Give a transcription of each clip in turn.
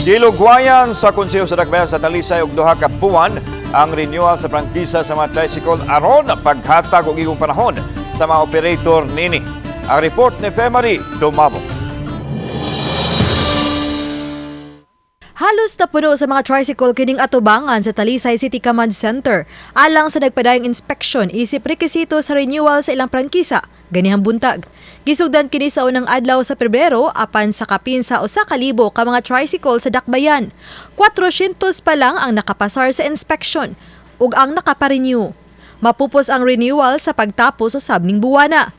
Gilugwayan sa Konseho sa Dakbayan sa Talisay ug duha ka buwan ang renewal sa prangkisa sa mga tricycle aron paghatag og igong panahon sa mga operator nini. Ang report ni Femari Dumabo. Halos na puno sa mga tricycle kining atubangan sa Talisay City Command Center alang sa nagpadayong inspeksyon isip rekisito sa renewal sa ilang prangkisa ganihang buntag. Gisugdan kini sa unang adlaw sa Pebrero apan sa kapin sa 1,000 ka mga tricycle sa Dakbayan. 400 pa lang ang nakapasar sa inspeksyon ug ang nakaparenew. Mapupos ang renewal sa pagtapos usab ning buwana.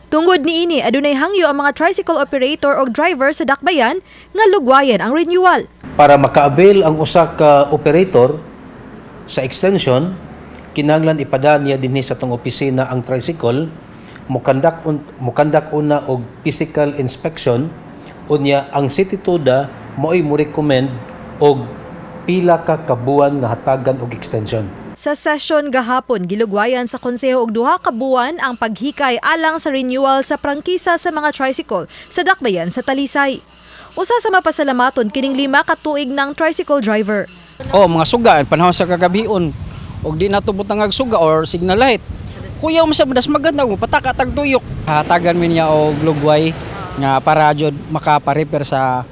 Tungod niini adunay hangyo ang mga tricycle operator o driver sa Dakbayan nga lugwayan ang renewal. Para maka-avail ang usa ka operator sa extension, kinahanglan ipada niya dinhi sa tong opisina ang tricycle, mukandak una og physical inspection, unya ang City Tuda mo'y mo recommend og pila ka kabuan nga hatagan og extension. Sa sesyon gahapon, gilugwayan sa konseho og duha ka buwan ang paghikay alang sa renewal sa prangkisa sa mga tricycle sa Dakbayan sa Talisay. Usa sa mapasalamaton kining 5 ka tuig ng tricycle driver. Mga suga panahon sa kagabion og di natubot ang suga or signal light. Kuya mo sa madas maganda mo pataka tag tuyok. Hatagan mi niya og lugway nga para jud makapa-repair sa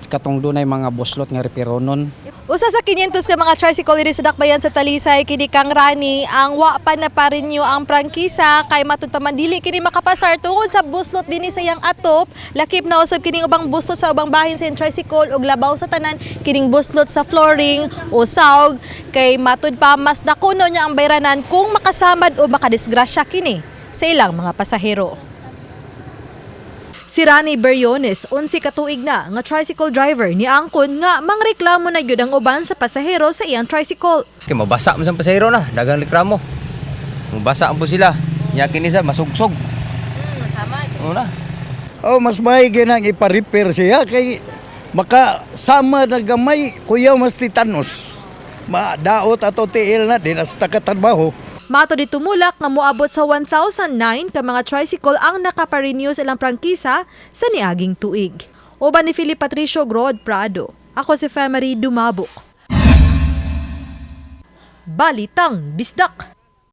katong dunay mga buslot nga reparonon. Usa sa 500 ka mga tricycle diri sa Dakbayan sa Talisay kini kang Rani ang wa pa na pa-renew ang prangkisa kay matud pa man dili kini makapasar tungod sa buslot dinhi sa iyang atop. Lakip na usab kining ubang buslot sa ubang bahin sa iyang tricycle ug labaw sa tanan kining buslot sa flooring o sawg kay matud pa mas dakuno niya ang bayranan kung makasamad o makadisgrasya kini sa ilang mga pasahero. Si Rani Beriones, 11 ka tuig na nga tricycle driver ni angkon nga mangreklamo na gyud ang uban sa pasahero sa iyang tricycle. Kay mabasa man sa pasahero na, dagang reklamo. Mabasa po sila. Nya kini sa masugsog. Masama. Una. Mas maigi nang ipa-repair siya kay makasama na gamay kuya mas titanos. Madaot ato tiil na din as takatrabaho. Mato di tumulak nga moabot sa 1,009 ka mga tricycle ang nakaparenew sa ilang prangkisa sa niaging tuig. Uban ni Philip Patricio Grod Prado. Ako si Femari Dumabok. Balitang Bisdak.